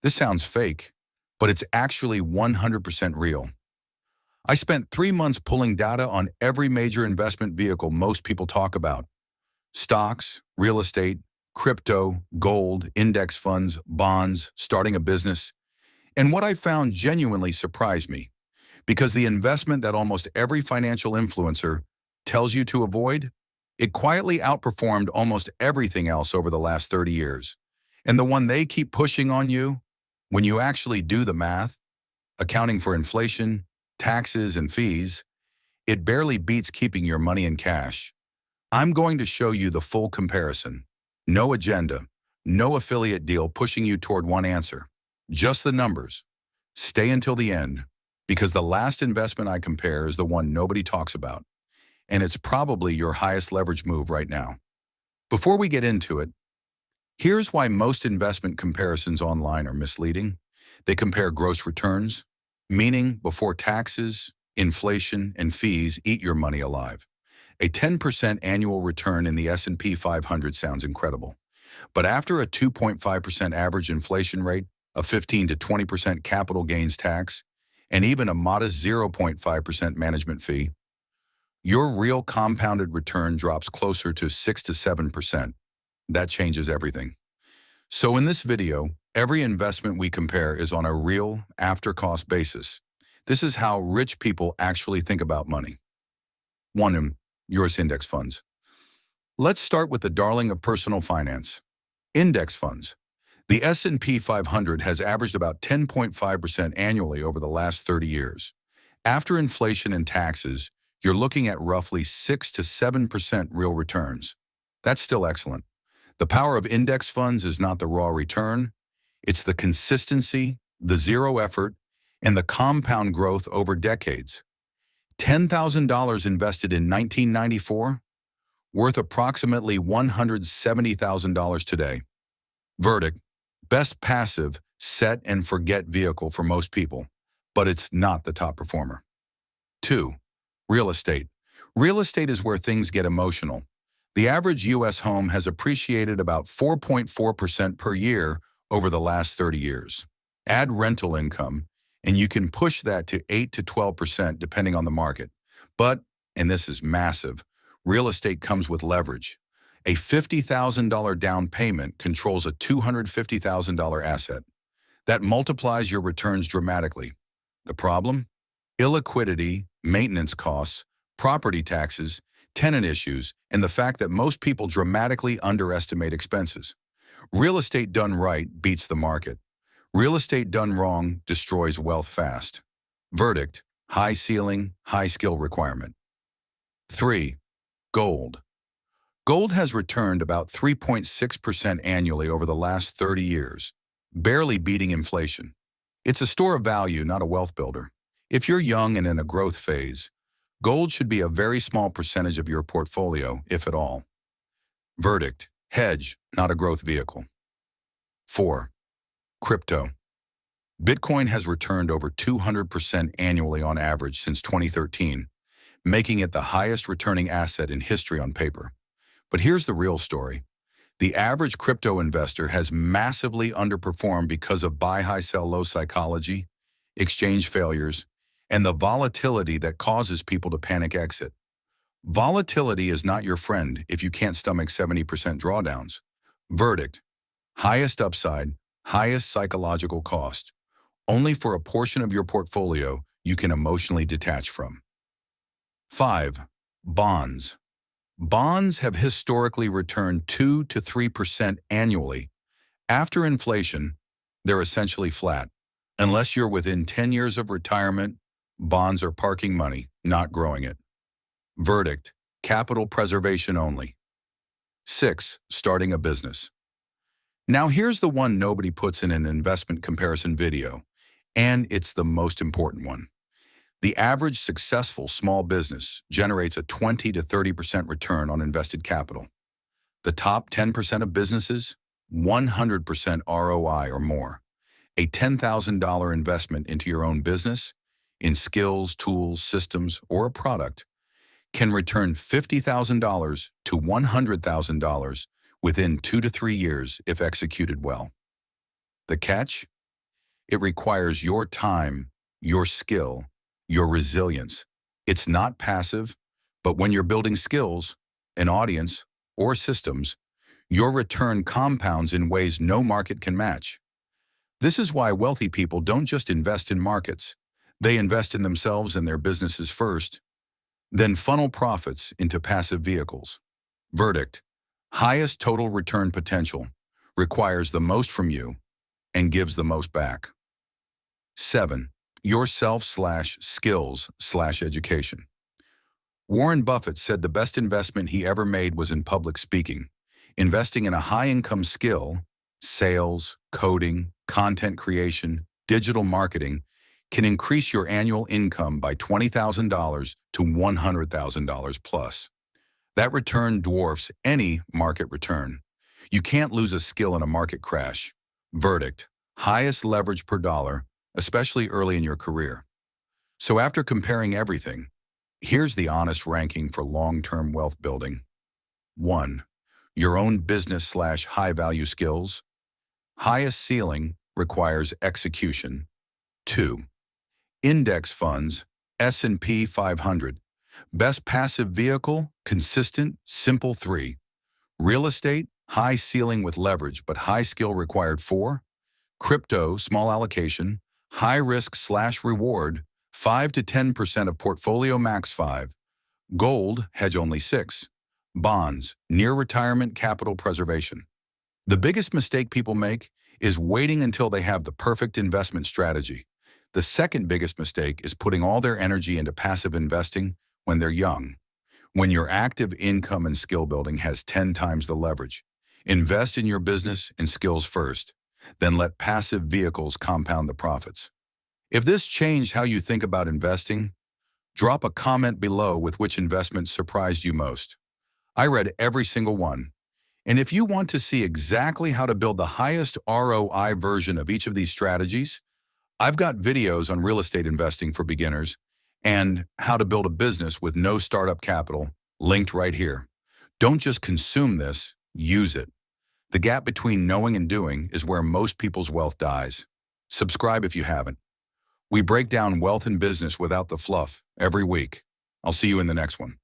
This sounds fake, but it's actually 100% real. I spent 3 months pulling data on every major investment vehicle most people talk about: stocks, real estate, crypto, gold, index funds, bonds, starting a business. And what I found genuinely surprised me, because the investment that almost every financial influencer tells you to avoid, it quietly outperformed almost everything else over the last 30 years. And the one they keep pushing on you, when you actually do the math, accounting for inflation, taxes, and fees, it barely beats keeping your money in cash. I'm going to show you the full comparison. No agenda, no affiliate deal pushing you toward one answer. Just the numbers. Stay until the end, because the last investment I compare is the one nobody talks about. And it's probably your highest leverage move right now. Before we get into it, here's why most investment comparisons online are misleading. They compare gross returns, meaning before taxes, inflation, and fees eat your money alive. A 10% annual return in the S&P 500 sounds incredible. But after a 2.5% average inflation rate, a 15 to 20% capital gains tax, and even a modest 0.5% management fee, your real compounded return drops closer to 6 to 7%. That changes everything. So in this video, every investment we compare is on a real after-cost basis. This is how rich people actually think about money. 1. U.S. index funds. Let's start with the darling of personal finance, index funds. The S&P 500 has averaged about 10.5% annually over the last 30 years. After inflation and taxes, you're looking at roughly 6 to 7% real returns. That's still excellent. The power of index funds is not the raw return. It's the consistency, the zero effort, and the compound growth over decades. $10,000 invested in 1994, worth approximately $170,000 today. Verdict: best passive, set and forget vehicle for most people, but it's not the top performer. 2. Real estate. Real estate is where things get emotional. The average U.S. home has appreciated about 4.4% per year over the last 30 years. Add rental income, and you can push that to 8 to 12% depending on the market. But, and this is massive, real estate comes with leverage. A $50,000 down payment controls a $250,000 asset. That multiplies your returns dramatically. The problem? Illiquidity, maintenance costs, property taxes, tenant issues, and the fact that most people dramatically underestimate expenses. Real estate done right beats the market. Real estate done wrong destroys wealth fast. Verdict: high ceiling, high skill requirement. 3. Gold. Gold has returned about 3.6% annually over the last 30 years, barely beating inflation. It's a store of value, not a wealth builder. If you're young and in a growth phase, gold should be a very small percentage of your portfolio, if at all. Verdict: hedge, not a growth vehicle. 4. Crypto. Bitcoin has returned over 200% annually on average since 2013, making it the highest returning asset in history on paper. But here's the real story. The average crypto investor has massively underperformed because of buy high, sell low psychology, exchange failures, and the volatility that causes people to panic exit. Volatility is not your friend if you can't stomach 70% drawdowns. Verdict: highest upside, highest psychological cost, only for a portion of your portfolio you can emotionally detach from. 5. Bonds. Bonds have historically returned 2 to 3% annually. After inflation, they're essentially flat. Unless you're within 10 years of retirement, bonds are parking money, not growing it. Verdict: capital preservation only. 6. Starting a business. Now here's the one nobody puts in an investment comparison video, and it's the most important one. The average successful small business generates a 20 to 30% return on invested capital. The top 10% of businesses, 100% ROI or more. A $10,000 investment into your own business, in skills, tools, systems, or a product, can return $50,000 to $100,000 within 2 to 3 years if executed well. The catch? It requires your time, your skill, your resilience. It's not passive, but when you're building skills, an audience, or systems, your return compounds in ways no market can match. This is why wealthy people don't just invest in markets. They invest in themselves and their businesses first, then funnel profits into passive vehicles. Verdict: highest total return potential requires the most from you and gives the most back. 7. Yourself/skills/education. Warren Buffett said the best investment he ever made was in public speaking. Investing in a high-income skill, sales, coding, content creation, digital marketing, can increase your annual income by $20,000 to $100,000 plus. That return dwarfs any market return. You can't lose a skill in a market crash. Verdict: highest leverage per dollar, especially early in your career. So after comparing everything, here's the honest ranking for long-term wealth building. 1. Your own business/high-value skills. Highest ceiling requires execution. 2. Index funds, S&P 500. Best passive vehicle, consistent, simple. 3. Real estate, high ceiling with leverage, but high skill required. 4. Crypto, small allocation, high risk/reward, 5 to 10% of portfolio, max 5. Gold, hedge only. 6. Bonds, near retirement capital preservation. The biggest mistake people make is waiting until they have the perfect investment strategy. The second biggest mistake is putting all their energy into passive investing when they're young. When your active income and skill building has 10 times the leverage, invest in your business and skills first, then let passive vehicles compound the profits. If this changed how you think about investing, drop a comment below with which investment surprised you most. I read every single one. And if you want to see exactly how to build the highest ROI version of each of these strategies, I've got videos on real estate investing for beginners and how to build a business with no startup capital, linked right here. Don't just consume this, use it. The gap between knowing and doing is where most people's wealth dies. Subscribe if you haven't. We break down wealth and business without the fluff every week. I'll see you in the next one.